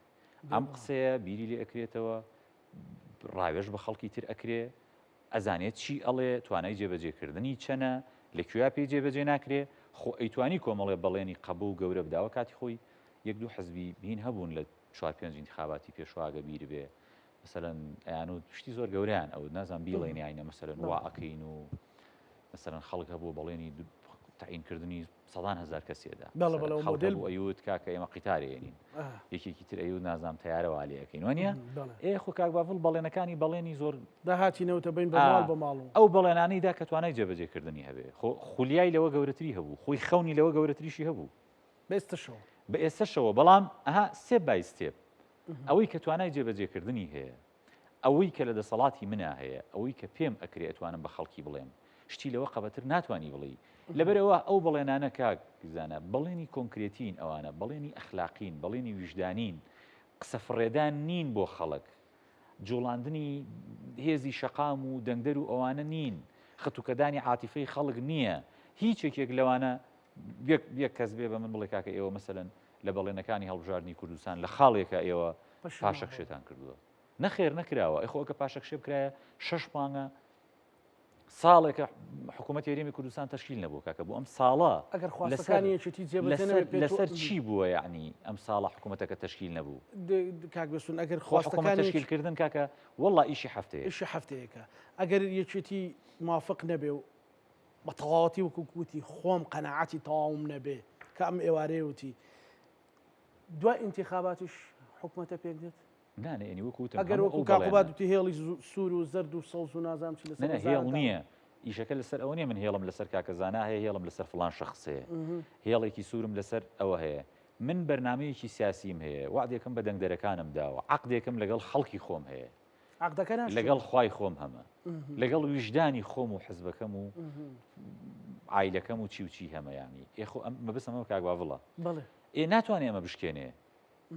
ئەم قسەیە بیری لێ ئەکرێتەوە ڕاوێژ بە خەڵکی تر ئەکرێ ئەزانێت چی ئەڵێ توانای جێبەجێکردنی چەنە لەکوێ پێی جێبەجێ ناکرێ خۆ ئەیتوانی کۆمەڵێ بەڵێنی قبول و گەورە بداوە کاتی خۆی یەک دوو حزبی بین هەبوون لە 4-5 انتخاباتی پێشواگە بیر بێ مثلەن ئەیان و شتی زۆر گەوریان ئەو نازان بیڵێنی ئاینە مەسەلەن وا ئەکەین و مەسەلەن خەڵک هەبوو بەڵێنی تعینکردنی 100,000 کەسێدا ئەیوت کاکە ئێمە قیتارێنین یەکێکی تر ئەیوت نازام تیارەوە لەکەین وانە خۆ کاک باڤڵ بەڵێنەکانی بەڵێنی زۆر داهاتینەوەتە بین بەماڵ بە ماڵ ئەو بەڵێنانەیدا کە توانای جێبەجێکردنی هەبێ خولیای لەوە گەورەتری هەبوو خۆی خەونی لەوە گەورەتریشی هەبوو بە ئێستەشەوە بەڵام سێ بای ستێپ ئەوەی کە توانای جێبەجێکردنی هەیە ئەوەی کە لە دەسەڵاتی منە هەیە ئەوەی کە پێم ئەکرێ ئەتوانم بە خەڵکی بڵێم شتی لەوە قەبەتر ناتوانانی بڵی لەبەرەوە ئەو بەڵێنانە کاکزانە بەڵێنی کۆنکرێتین ئەوانە بەڵێنی ئەخلاقین بەڵێنی ویژدانین قسە فڕێدان نین بۆ خەڵک جوڵاندنی هێزی شەقام و دەنگدەر و ئەوانە نین خەتوکەدانی عاتیفەی خەڵک نییە هیچێکێک لەوانە یەک کەس بێ بە من بڵێ کاکە ئێوە مەسەلەن لە بەڵێنەکانی هەڵبژاردننی کوردستان لە خاڵێکە ئێوە پاشەکشێتان کردووە نەخێر نەکراوە ئەخۆکە پاشەکشێ بکرایە 6 مانگە ساڵێکە حکوومەت هێرێمی کوردستان تەشکیل نەبوو کاکە بوو ئەم ساڵە لەسەر چی بووە یعنی ئەم ساڵە حکوومەتەکە تەشکیل نەبوو کاکبسون ئەگەر خواستەکان تشکیلکردن کاکە وەڵڵا ئیشی هەفتەیەکە ئەگەر یەکێتی موافق نەبێ و بە تەواوەتی وەکووتی خۆم قەناعەتی تەواوم نەبێ کە ئەم ئێوارەیە وتی دوای ئینتیخاباتیش حکوومەتە پێک دێت نانێنی وەکوتم ئەگەر وەکو کاقوبات وتی هێڵی سوور و زەرد و سەوز و نازام چی لەسەر هێڵ نییە ئیشەکە لەسەر ئەوە نیە من هێڵم لەسەر کاکەزانە هەیە هێڵم لەسەر فلان شخصەیە هێڵێکی سوورم لەسەر ئەوە هەیە من بەرنامەیەکی سیاسیم هەیە وعدێکم بە دەنگدەرەکانم داوە عەقدێکم لەگەڵ خەڵکی خۆم هەیە عقدەکە ناشۆ لەگەڵ خوای خۆم هەمە لەگەڵ ویژدانی خۆم و حزبەکەم و عیلەکەم و چی هەمەیانی ئێخۆ مەبەست ئەمە کاک باڤڵە بەڵێ ناتوانێ ئەمە بشکێنێ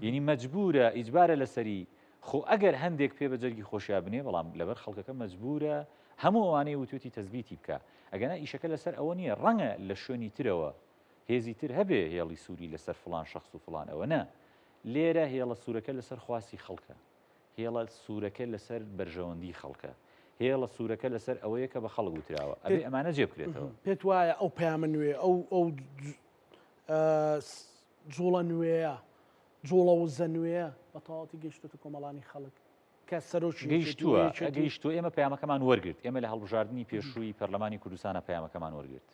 یعنی مەجبورە ئیجبارە لەسەری خۆ ئەگەر هەندێک پێ بەجەرگی خۆشییا بنێ بەڵام لەبەر خەڵکەکە مەجبورە هەموو ئەوانەی وتوتی تەزبیتی بکە ئەگەنا ئیشەکە لەسەر ئەوە نییە ڕەنگە لە شوێنی ترەوە هێزی تر هەبێ هێڵی سووری لەسەر فلان شخص و فلان ئەوە نە لێرە هێڵە سوورەکە لەسەر خواسی خەڵکە هێڵە سوورەکە لەسەر بەرژەوەندی خەڵکە هێڵە سوورەکە لەسەر ئەوەیە کە بە خەڵک وتراوە ئەبێ ئەمانە جێ بکرێتەوە پێت وایە ئەو پەیامە نوێ ئەو جوڵە نوێیە جوڵە وزە نوێیە بە تەواوەتی گەیشتوتە کۆمەڵانی خەڵک کە سەرۆکی گەیشتووە ئێمە پەیامەکەمان وەرگرت ئێمە لە هەڵبژاردننی پێشووی پەرلەمانی کوردستانە پەیامەکەمان وەرگرت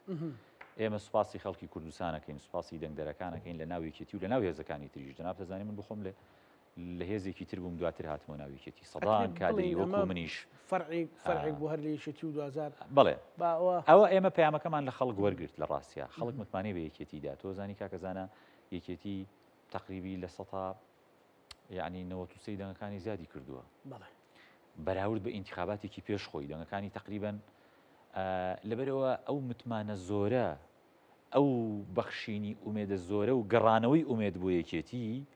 ئێمە سوپاسی خەڵکی کوردستانەکەین سوپاسی دەنگدەرەکانەکەین لە ناویەکێتی و لە ناو هێزەکانی تریش جناب دەزانانی من بخۆم لە هێزێکی تر بووم دواتر هاتمەوە ناویەکێتی سەدان کادری وەکو منیش فەرعێک بۆ هەر لە یەکێتی و 2000 بڵێ ئەوە ئێمە پەیامەکەمان لە خەڵک وەرگرت لە ڕاستیە خەڵک متمانێ بە یەکێتیدا تۆزانی کاکەزانە یەکێتی تقریبی لە سەتا یعنی 93 دەنگەکانی زیادی کردووە بەراورد بە ئینتیخاباتێکی پێش خۆی دەنگەکانی تقریبەن لەبەرەوە ئەو متمانە زۆرە ئەو بەخشینی ئومێدە زۆرە و گەڕانەوەی ئومێد بۆ یەکێتی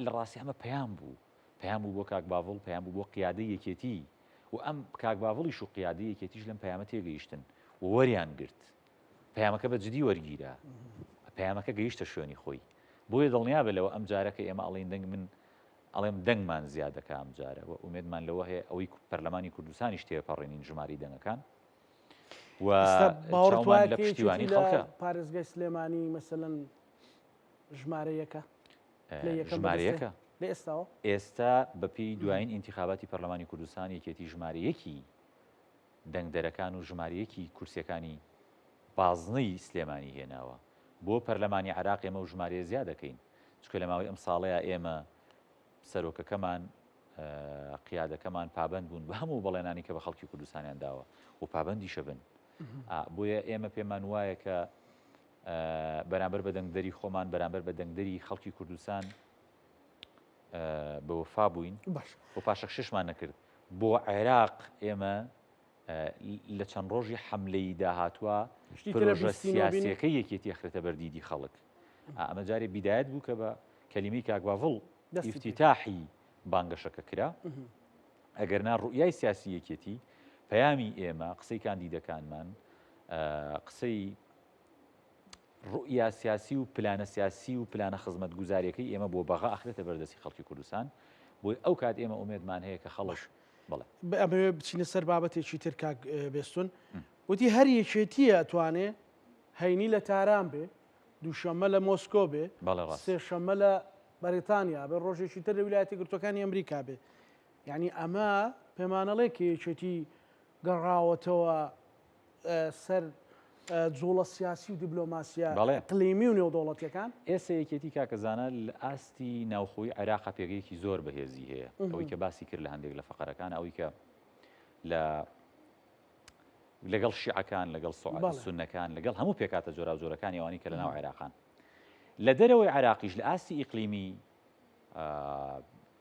لە ڕاستی ئەمە پەیام بوو بۆ کاک باڤڵ پەیام بوو بۆ قیادەی یەکێتی و ئەم کاک باڤڵیش و قیادەی یەکێتیش لەم پەیامە تێگەیشتن و وەریان گرت پەیامەکە بە جدی وەرگیرە پەیامەکە گەیشتە شوێنی خۆی بۆیە دڵنیا بە لەوە ئەم جارەکە ئێمە ئەڵێن دەنگ من ئەڵێم دەنگمان زیادەکە ئەم جارە و ئومێدمان لەوە هەیە ئەوەی پەرلەمانی کوردستانیش تێپەڕێنین ژماری دەنگەکان و باوەڕ لە پشتیوانی خەڵکە پارێزگای سلێمانی مەسەلەن ژمارەیەکە ژمارەیەکە لە ئێستاوە ئێستا بەپی دوایین ئینتیخاباتی پەرلەمانی کوردستان یەکێتی ژمارەیەکی دەنگدەرەکان و ژمارەیەکی کورسیەکانی بازنەی سلێمانی هێناوە بۆ پەرلەمانی عێراق ئێمە و ژمارەیە زیاد دەکەین چونکە لە ماوەی ئەم ساڵەیە ئێمە سەرۆکەکەمان قیادەکەمان پابند بوون بە هەموو بەڵێنانی کە بە خەڵکی کوردستانیان داوە و پابندیشە بن بۆیە ئێمە پێمان وایە کە بەرامبەر بە دەنگدەری خۆمان بەرامبەر بە دەنگدەری خەڵکی کوردستان بە وەفا بووین و پاشەخششمان نەکرد بۆ عێراق ئێمە لە چەند ڕۆژی حەملەی داهاتووە پرۆژە سیاسیەکەی یەکێتی ئەخرێتە بەردیدی خەڵک ئەمە جارێ بیدایەت بوو کە بە کەلیمەی کاک باڤڵ ئیفتیتاحی بانگەشەکە کرا ئەگەر نا ڕوئیای سیاسی یەکێتی پەیامی ئێمە قسەی کاندیدەکانمان قسەی ڕوئیا سیاسی و پلانە سیاسی و پلانە خزمەت گوزاریەکەی ئێمە بۆ بەغا ئەخرێتە بەردەستی خەڵکی کوردستان بۆی ئەو کات ئێمە ئومێدمان هەیە کە خەڵک بڵێ ئەمە بچینە سەر بابەتێکی تر کاک بێستون وتی هەر یەکێتیە ئەتوانێ هەینی لە تاران بێ دووشەممە لە مۆسکۆ بێ سێشەممە لە بەریتانیا بێ ڕۆژێکی تر لە ویلایەتی گرتوەکانی ئەمریکا بێ یعنی ئەمە پێمانەڵێ کە یەکێتی گەڕاوەتەوە سەر جوڵە سیاسی و دیبلۆماسیە قلیمی و نێودەوڵەتیەکان ئێستا یەکێتی کاکەزانە لە ئاستی ناوخۆی عێراقا پێگەیەکی زۆر بەهێزی هەیە ئەوەی کە باسی کرد لە هەندێک لە فەقەرەکان ئەوەی کە لەگەڵ شیعەکان لەگەڵ سونەکان لەگەڵ هەموو پێکاتە جۆراوجۆرەکانی ئەوانی کە لە ناو عێراقان لە دەرەوەی عێراقیش لە ئاستی ئیقلیمی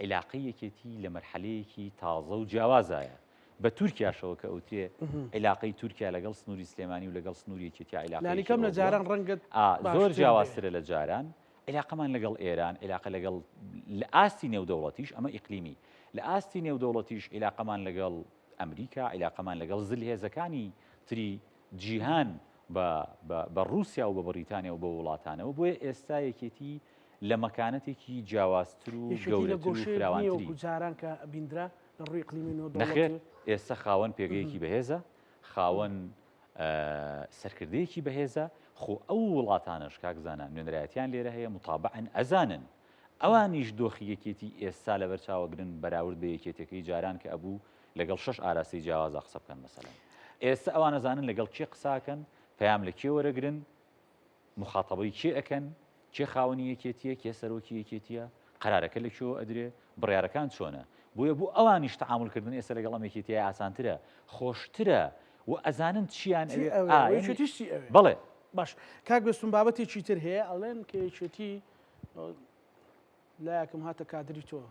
عێلاقی یەکێتی لە مەرحەلەیەکی تازە و جیاوازایە بە تورکیاشەوە کە ئەوتێ عێلاقەی تورکیا لەگەڵ سنووری سلێمانی و لەگەڵ سنووری یەکێتی عێلاقی کەم لە جاران ڕەنگەت زۆر جیاوازترە لە جاران عێلاقەمان لەگەڵ ئێران عێلاقە لەگەڵ لە ئاستی نێودەوڵەتیش ئەمە ئیقلیمی لە ئاستی نێودەوڵەتیش عێلاقەمان لەگەڵ ئەمریکا عێلاقەمان لەگەڵ زلهێزەکانی تری جیهان بە رووسیا و بە بەریتانیا و بە وڵاتانەوە بۆیە ئێستا یەکێتی لە مەکانەتێکی جیاوازتر و گەورەتر و فراوانتری جاران کە بیندرا لە ڕووی ئیقلیمی نەخێر ئێستا خاوەن پێگەیەکی بەهێزە خاوەن سەرکردەیەکی بەهێزە خۆ ئەو وڵاتانەش کاکزانان نوێنەرایەتیان لێرە هەیە متابعەن ئەزانن ئەوانیش دۆخی یەکێتی ئێستا لەبەر چاوەگرن بەراورد بە یەکێتەکەی جاران کە ئەبوو لەگەڵ 6 ئاراسی جیاوازە قسە بکەن مەسەلەن ئێستا ئەوانە زانن لەگەڵ کێ قساکەن پەیام لە کێ وەرەگرن مخاتەبەی کێ ئەکەن کێ خاوەنی یەکێتیە کێ سەرۆکی یەکێتیە قەرارەکە لە کێوە ئەدرێ بڕیارەکان چۆنە بۆیە بۆ ئەوانیش تەعاملکردن ئێستا لەگەڵ ئەم یەکێتیە ئاسانترە خۆشترە و ئەزانن چیان بەڵێ باش کاک بێستون بابەتێکی تر هەیە ئەڵێن کە یەکێتی لایەکم هاتە کادری تۆ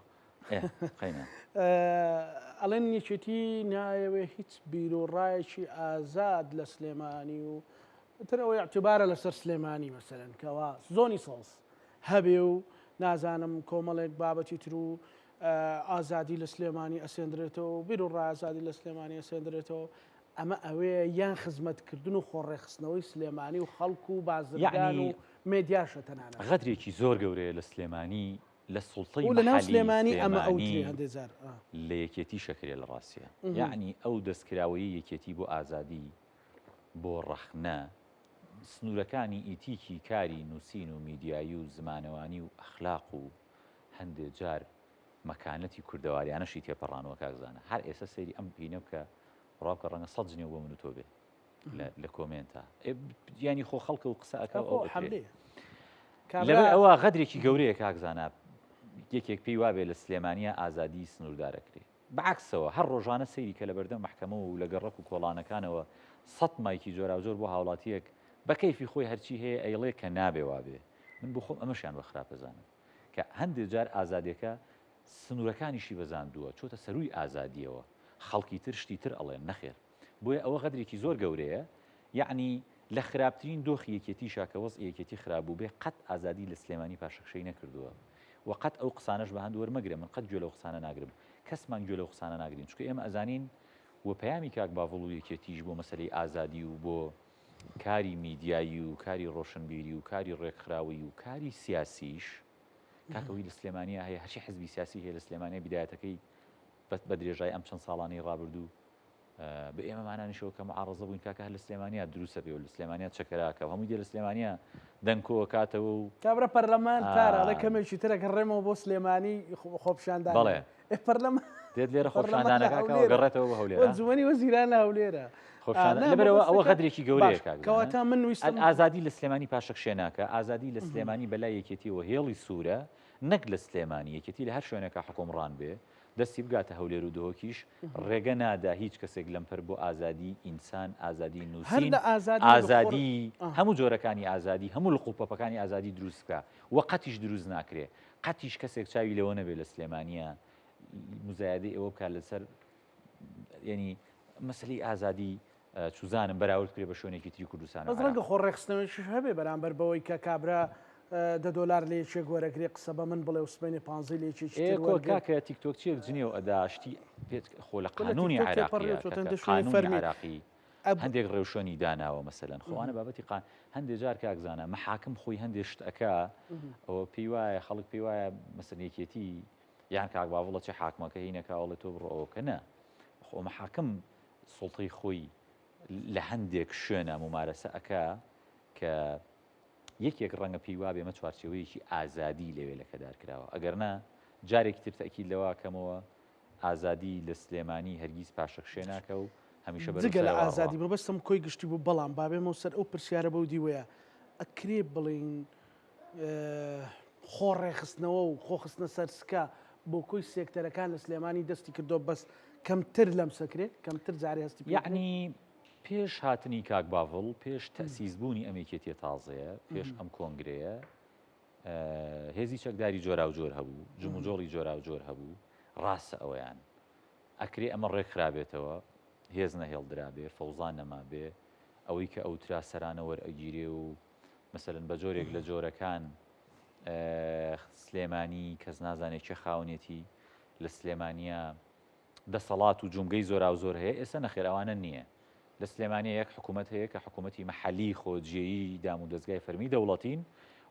ئەڵێن یەکێتی نایەوێ هیچ بیرۆڕایەکی ئازاد لە سلێمانی و ترەوەی اعتبارە لەسەر سلێمانی مەسەرەن کەوا زۆنی ساڵس هەبێ و نازانم کۆمەڵێک بابەتی تر و ئازادی لە سلێمانی ئەسێندرێتەوە بیرۆڕای ئازادی لە سلێمانی ئەسێندرێتەوە ئەمە ئەوەیە یان خزمەتکردن و خۆڕێخستنەوەی سلێمانی و خەڵکو و بازرگان و مێدیاشە تەنانە غەدرێکی زۆر گەورەیە لە سلێمانی لە سوڵتەی لە ناو سلێمانی ئەمە ئەوتری هەندێزار لە یەکێتی شەکرێ لە ڕاستیە یعنی ئەو دەستکراوەیە یەکێتی بۆ ئازادی بۆ ڕەخنە سنوورەکانی ئیتیکی کاری نووسین و میدیایی و زمانەوانی و ئەخلاق و هەندێک جار مەکانەتی کوردەواریانەشی تێپەڕانەوە کاکزانە هەر ئێستا سەیری ئەم بینە بکە ڕاوکە ڕەنگە 100 جنێ بۆ من و تۆ بێ لە کۆمنتە ینی خۆ خەڵکە و قسە ئەەکە لەبەر ئەوە غەدرێکی گەورەیە کاکزانە یەکێک پێی وابێ لە سلێمانیە ئازادی سنووردارەکرێ بەعکسەوە هەر ڕۆژانە سەیری کە لە بەردەم محکەمە و لە گەڕک و کۆڵانەکانەوە 100 مایکی جۆرا و جۆر بۆ هاوڵاتیەک بە کەیفی خۆی هەرچی هەیە ئەیڵێ کە نابێ وابێ من بۆ خۆم ئەمەشیان بە خراپەزانم کە هەندێک جار ئازادیەکە سنوورەکانیشی بەزاندووە چۆتە سەروی ئازادیەوە خەڵکی تر شتی تر ئەڵێن نەخێر بۆیە ئەوە غەدرێکی زۆر گەورەیە یعنی لە خراپترین دۆخی یەکێتی شاکەوەز یەکێتی خراپبوو بێ قەت ئازادی لە سلێمانی پاشەخشەی نەکردووە وقت ئەو قسانەش بە هەند وەرمەگرێ من قەت گوێ لەو قسانە ناگرم کەسمان گوێ لەو قسانە ناگرین چونکە ئێمە ئەزانین و پەیامی کاک باڤڵ و یەکێتیش بۆ مەسەلەی ئازادی و بۆ کاری میدیایی و کاری ڕۆشنبیری و کاری ڕێکخراوی و کاری سیاسیش کاکەوی لە سلێمانیا هەیە هەرچی حزبی سیاسی هەیە لە سلێمانیا بیدایەتەکەی بە درێژای ئەم چەند ساڵانی ڕابردوو بە ئێمەمانانیشەوە کە معارەزە بووین کاکە هەر لە سلێمانیا دروستە بێ و لە سلێمانیا چەکەراکە هەمووی دێ لە سلێمانیا دەنکۆوە کاتەوە و کابرا پەرلەمان تارە کەمێکی ترەکە ڕێمەوە بۆ سلێمانی خۆپشاندان بەڵێ پەرلەمە دێت لێرە خۆپشاندانەکە گەڕێتەوە بە هەولێرە جوانی وەزیرانە هەولێرە لەبەرەوە ئەوە غەدرێکی گەورەیە کەواتە من ویستم ئازادی لە سلێمانی پاشەخشێناکە ئازادی لە سلێمانی بەلای یەکێتیەوە هێڵی سوورە نەک لە سلێمانی یەکێتی لە هەر شوێنێکە حکومڕان بێ دەستی بگاتە هەولێر و دۆکیش ڕێگە نادا هیچ کەسێک لەمپەر بۆ ئازادی ئینسان ئازادی نووسین ئازادی هەموو جۆرەکانی ئازادی هەموو لقوپەپەکانی ئازادی دروست بکە وە قەتیش دروست ناکرێ قەتیش کەسێک چاوی لەوە نەبێت لە سلێمانیە مزایدەی ئەوە بکات لەسەر ینی مەسلەی ئازادی چوزانم بەراورد کرێ بە شوێنێکی تری کوردستان ڕەنگە خۆڕێخستنەوەیش هەبێ بەرامبەر بەوەی کە کابرا $10 لە یەکێک وەرەگرێ قسە بە من بڵێ وسبەینێ 15 لە یەکێککە تیکتۆک چێک جنێ و ئەداشتی خۆ لە قانونی عراقی هەندێک ڕێوشۆنی داناوە مەسەلەن خۆوانە بابەتی هەندێک جار کاکزانە مەحاکم خۆی هەندێک شتەکە ئەوە پێی وایە خەڵک پێی وایە مەسەلێکێتی یان کاک باوڵە چه حاکمەکە هینەکەوەڵێت تۆ بڕۆەوە کە نە خۆ مەحاکم سڵتەی خۆی لە هەندێک شوێنە ممارەسە ئەکا کە یەکێک ڕەنگە پێی وابێ مە چوارچێوەیەکی ئازادی لەوێ لە کەدار کراوە ئەگەر نا جارێکی تر تەکیل لەوە کەمەوە ئازادی لە سلێمانی هەرگیز پاشەخشێ ناکە و هەمیشە جگە لە ئازادی بەبەستم کۆی گشتی بوو بەڵام بابێمەوە سەر ئەو پرسیارە بەو دیوەیە ئەکرێ بڵین خۆڕێخستنەوە و خۆخستنە سەرسکە بۆ کۆی سێکتەرەکان لە سلێمانی دەستی کردۆ بەس کەمتر لەم سەکرێت کەمتر جاری هەستی یعنی پێش هاتنی کاک باڤڵ پێش تەسیزبوونی ئەمێکێتیە تازەیە پێش ئەم کۆنگرەیە هێزی چەکداری جۆرا و جۆر هەبوو جموجۆڵی جۆرا و جۆر هەبوو ڕاستە ئەوەیان ئەکرێ ئەمە ڕێکخرابێتەوە هێز نەهێڵدرابێ فەوزان نەما بێ ئەوەی کە ئەو تراسەرانە وەرئەگیرێ و مەسەلەن بە جۆرێک لە جۆرەکان سلێمانی کەس نازانێت چه خاونێتی لە سلێمانیا دەسەڵات و جومگەی زۆرا و زۆر هەیە ئێستا نەخێراوانە نییە لە سلێمانیا یەک حکوومەت هەیە کە حکوومەتی مەحەلی خۆجێیی دام و دەستگای فەرمی دەوڵەتین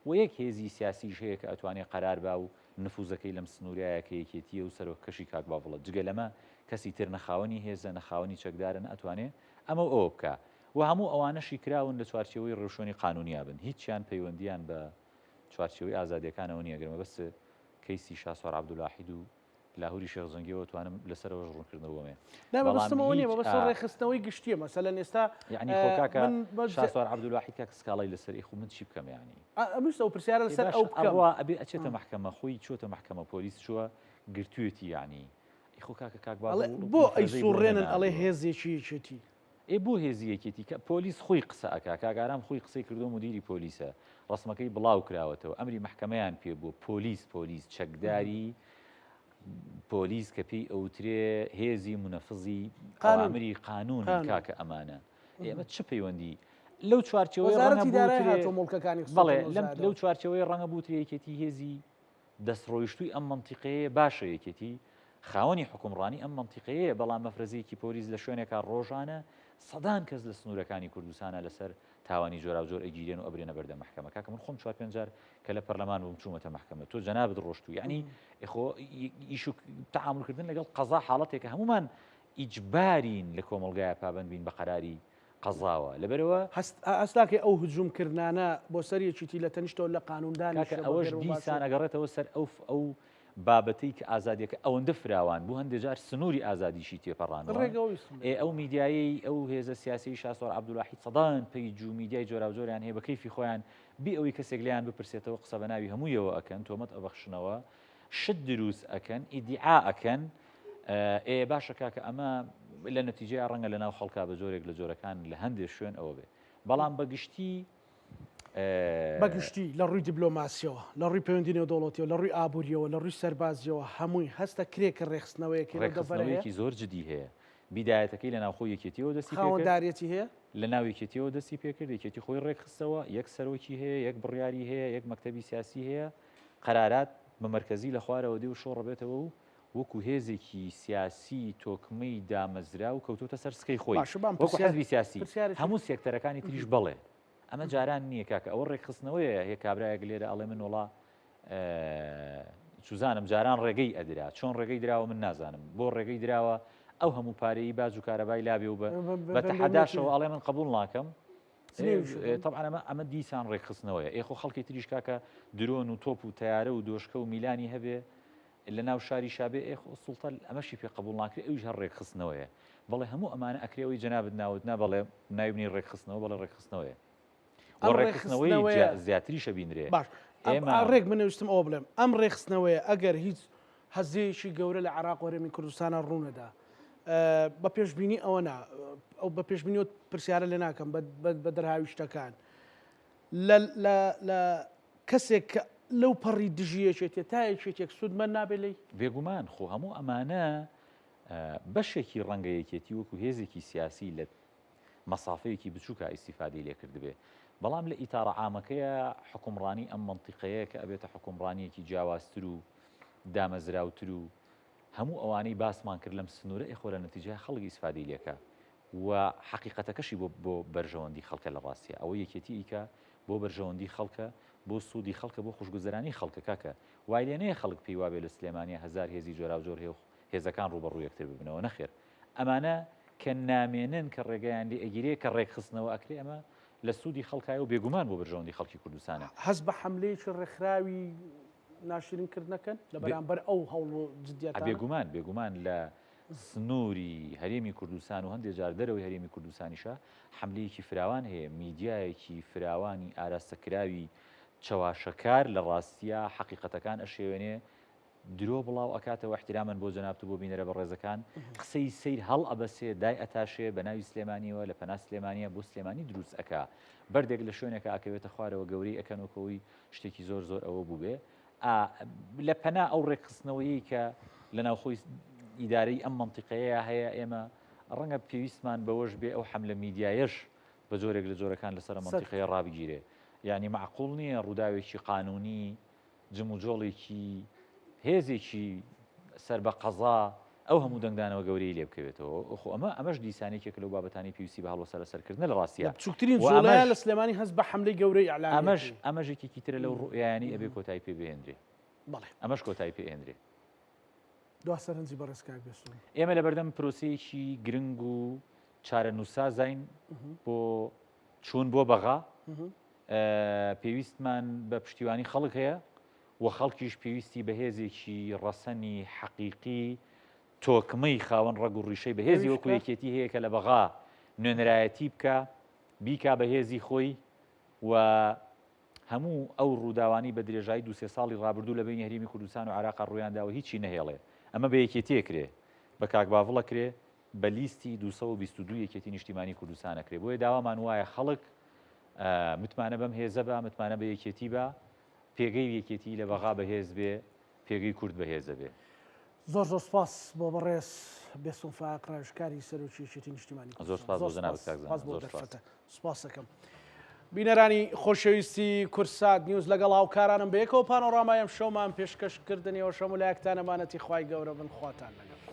و یەک هێزی سیاسیش هەیە کە ئەتوانێت قەرار با و نفوزەکەی لەم سنووریایە کە یەکێتیە و سەرۆکەشی کاک باڤڵە جگە لەمە کەسی تر نەخاوەنی هێزە نەخاوەنی چەکدارن ئەتوانێت ئەمە ئەوە بکە و هەموو ئەوانەشی کراون لە چوارچێوەی ڕێوشۆنی قانونیا بن هیچیان پەیوەندیان بە چوارچێوەی ئازادیەکانەوە نییە گەرمە بەس کەیسی شاسوار عەبدولاحید و لاهوری شێخ زەنگیەوە توانم لەسەرەوە ڕوونکردنەوەمێ بەڵامەوە نیە بەبەست ڕێخستنەوەی گشتیە مەسەلەن ئێستا یعنی خۆکاکە شاسوار عەبدولاحید کە سکاڵی لەسەر خو من چی بکەم یعنی ئەمشتە و پرسیارە لەسەر ئەو بکەم ئەبێ ئەچێتە محکەمە خۆی چۆتە محکەمە پۆلیس چووە گرتوێتی یعنی خۆکاکە کاک بۆ ئەی سوڕێنن ئەڵێ هێزێکی یەکێتی بۆ هێزیەکێتی کە پۆلیس خۆی قسە ئەکا کاگارام خۆی قسەی کردو مدیری پۆلیسە ڕسمەکەی بڵاو کراوەتەوە ئەمری محکەمەیان پێ بوو پۆلیس چەکداری پۆلیس کە پێی ئەوترێ هێزی منەفزی قانون. ئەوامری قانونی قانون. کاکە ئەمانە ئێمە چ پەیوەندی لەو چوارچەوەی وەزارەتی ڕەنگە ئیدارە بوترێ هاتۆ مڵکەکانی بەڵێ خستۆتە لەو چوارچەوەی ڕەنگە بوترێ یەکێتی هێزی دەستڕۆیشتووی ئەم منتیقەیە باشە یەکێتی خاوەنی حکومڕانی ئەم منتیقەیە بەڵام مەفرەزەیەکی پۆلیس لە شوێنێکا ڕۆژانە سەدان کەس لە سنوورەکانی کوردستانە لەسەر تاوانی جۆرا و جۆر ئەگیرێن و ئەبرێنە بەردە محکەمە کاکە من خۆم 4-5 جار کە لە پەرلەمان بووم چوومەتە محکەمە تۆ جەنابەت ڕۆشتووی یعنی ئێخۆ ئیش و تەعاملکردن لەگەڵ قەزا حاڵەتێکە هەمومان ئیجبارین لە کۆمەڵگایە پابەند بین بە قەراری قەزاوە لەبەرەوە ئەستاکە ئەو هجوومکردانە بۆ سەریەکیتی لە تەنیشتەوە لە قانوندانی ئەوەش دیسان ئەگەڕێتەوە سەر ئەو بابەتەی کە ئازادیەکە ئەوەندە فراوان بوو هەندێک جار سنووری ئازادیشی تێپەڕانەوە ئەو میدیایی ئەو هێزە سیاسی شاسوار عەبدوڵاحی سەدان پێیج و میدیای جۆرا و جۆریان هەیە بە کەیفی خۆیان بێ ئەوەی کەسێک لیان بپرسێتەوە قسە بە ناوی هەموویەوە ئەکەن تۆمەت ئەبەخشنەوە شت دروست ئەکەن ئیدعا ئەکەن باشە کاکە ئەمە لە نەتیجەیە ڕەنگە لە ناو خەڵکا بە جۆرێک لە جۆرەکان لە هەندێک شوێن ئەوە بێ بەڵام بەگشتی لە ڕووی دیبلۆماسیەوە لە ڕووی پەیوەندی نێودەوڵەتیەوە لە ڕووی ئابوووریەوە لە ڕووی سەربازیەوە هەمووی هەستە کرێکە ڕێخستنەوەیەکی زۆر جدی هەیە بیدایەتەکەی لە ناوخۆی یەکێتیەوە دەستی خاوەنداریەتی هەیە لە ناو یەکێتیەوە دەستی پێکرد یەکێتی خۆی ڕێکخستەوە یەک سەرۆکی هەیە یەک بڕیاری هەیە یەک مەکتەبی سیاسی هەیە قەرارات بە مەرکەزی لە خوارەوە دێ و شۆڕ ڕبێتەوە و وەکو هێزێکی سیاسی تۆکمەی دامەزرا و کەوتوتە سەر سکەی خۆی وەکو حەزبی سیاسی هەموو سێکتەرەکانی تریش بڵێ ئەمە جاران نییە کاکە ئەوە ڕێکخستنەوەیە هەیە کابراایەک لێرە ئەڵێ من وڵا چوزانم جاران ڕێگەی ئەدرا چۆن ڕێگەی دراوە من نازانم بۆ ڕێگەی دراوە ئەو هەموو پارەی باز و کارەبای لابێ و بە تەحەداشەوە ئەڵێ من قبول ناکەم طبعا ئەمە دیسان ڕێکخستنەوەیە ئێخۆ خەڵکی تریش کاکە درۆن و تۆپ و تیارە و دۆشکە و میلانی هەبێ لە ناو شاری شابێ سوڵتە ئەمەشی پێ قبول ناکرێت ئەوش هەر ڕێکخستنەوەیە بەڵێ هەموو ئەمانە ئەکرێەوەی جەنابەت ناوت نا بەڵێ نایبنی ڕێکخستنەوە بەڵێ ڕێکخستنەوەیە ڕێکخستنەوەی زیاتریشە بینرێ باش ڕێک منویستم ئەو بڵێم ئەم ڕێخستنەوەیە ئەگەر هیچ هەزێشی گەورە لە عراق وەرەمی کوردستانە ڕوونەدا بە پێشببینی ئەوە ئەو بە پێشببینیوە پرسیارە لێ ناکەم بە دەرهاوی شتەکان لە کەسێک کە لەو پەڕی دژیەچێتێ تا یەکێک سوودمە نابێ لی بێگومان خۆ هەموو ئەمانە بەشێکی ڕەنگە یەکێتی وەکو هێزێکی سیاسی لە مەسافەیەکی بچووکە ئیسیفادەی لێ کردبێ بەڵام لە ئیتارە عامەکەیە حکومڕانی ئەم منتیقەیە کە ئەبێتە حکومڕانیەکی جیاوازتر و دامەزراوتر و هەموو ئەوانەی باسمان کرد لەم سنوورە ئێخۆ لە نەتیجە خەڵکی ئیسفادەی لێکە و حقیقەتەکەشی بۆ بەرژەوەندی خەڵکە لە ڕاستیە ئەوە یەکێتی ئیکە بۆ بەرژەوەندی خەڵکە بۆ سوودی خەڵکە بۆ خوشگوزەرانی خەڵکە کاکە وای لێ نەیە خەڵک پێی وابێ لە سلێمانیە هەزار هێزی جۆرا و جۆر هێزەکان ڕوبەڕوو یەکتر ببنەوە نەخێر ئەمانە کە نامێنن کە ڕێگەیان لێ ئەگیرێ کە ڕێکخستنەوە ئەکرێ ئەمە لە سوودی خەڵکایە و بێگومان بۆ بەرژەوەندی خەڵکی کوردستانە هەز بە حملەیەکی ڕێکخراوی ناشرینکردنەکەن لە بەرامبەر ئەو هەوڵ جدیات بێگومان لە سنووری هەرێمی کوردستان و هەندێک جار دەرەوەی هەرێمی کوردستانیشە حملەیەکی فراوان هەیە میدیایەکی فراوانی ئاراستەکراوی چەواشەکار لە ڕاستیە حقیقەتەکان ئەشێوێنێ درۆ بڵاو ئەکاتەوە احترامەن بۆ جەنابتو بۆ بینەرە بە ڕێزەکان قسەی سیر هەڵ ئەبەسێ دای ئەتاشێ بە ناوی سلێمانیەوە لە پەنا سلێمانیە بۆ سلێمانی دروست ئەکا بەردێک لە شوێنێکە ئاکەوێتە خوارەوە گەورەی ئەکەنەوەکەوەی شتێکی زۆر زۆر ئەوە بوو بێ لە پەنا ئەو ڕێکخستنەوەیی کە لە ناوخۆی ئیدارەی ئەم منتیقەیە هەیە ئێمە ڕەنگە پێویستمان بەوەش بێ ئەو حەملە میدیایەش بە جۆرێک لە جۆرەکان لەسەر منتیقەیە ڕابگیرێ یعنی معقوڵ نییە ڕووداوێکی قانونی جم و جۆڵێکی هێزێکی سەر بە قەزا ئەو هەموو دەنگدانەوە گەورەی لێ بکەوێتەوە خۆ ئەمەش دیسانێکێک لەو بابەتانی پێویستی بە هەڵوە سەرکردن لە ڕاستیە بچووکترین زۆڵەیە لە سلێمانی هەست بە حملەی گەورەی ئەعلان ئەمەژێکی ترە لەو ڕوئیانی ئەبێ کۆتایی پێ بهێنرێ ئەمەش کۆتایی پێهێنرێ دوا سەرنجی بەڕێزکار بێستون ئێمە لە بەردەم پرۆسەیەکی گرنگ و چارەنووسا زین بۆ چوون بۆ بەغا پێویستمان بە پشتیوانی خەڵک هەیە و خەڵکیش پێویستی بە هێزێکی ڕەسەنی حەقیقی تۆکمەی خاوەن ڕەگ و ڕیشەی بەهێزی وەکو یەکێتی هەیە کە لە بەغا نوێنەرایەتی بکە بیکا بەهێزی خۆی و هەموو ئەو ڕووداوانی بە درێژایی 2-3 ساڵی ڕابردوو لە بینی هەرێمی کوردستان و عێراق ڕوویانداوە هیچی نەهێڵێ ئەمە بە یەکێتیەکرێ بە کاک باڤڵەکرێ بە لیستی 222 یەکێتی نیشتیمانی کوردستانەکرێ بۆیە داوامان وایە خەڵک متمانە بەم هێزە بە متمانە بە یەکێتی بە پێگەی یەکێتی لە بەغا بەهێز بێ پێگەی کورد بەهێزە بێ زۆر زۆر سپاس بۆ بەڕێز بێسم فاقڕژکاری سەرۆکیەتی نیشتیمانی زۆر سپاس بۆ جەنابەت کاک بۆ زۆر دەرفەتە سپاس دەکەم. بینەرانی خۆشەویستی کورسات نیوز لەگەڵ هاوکارانم بەیەکەوە پانۆڕامای ئەم شەومان پێشکەشکردنیەوە شەمولایەکتانەمانەتی خوای گەورە بن خواتان لەگەڵ.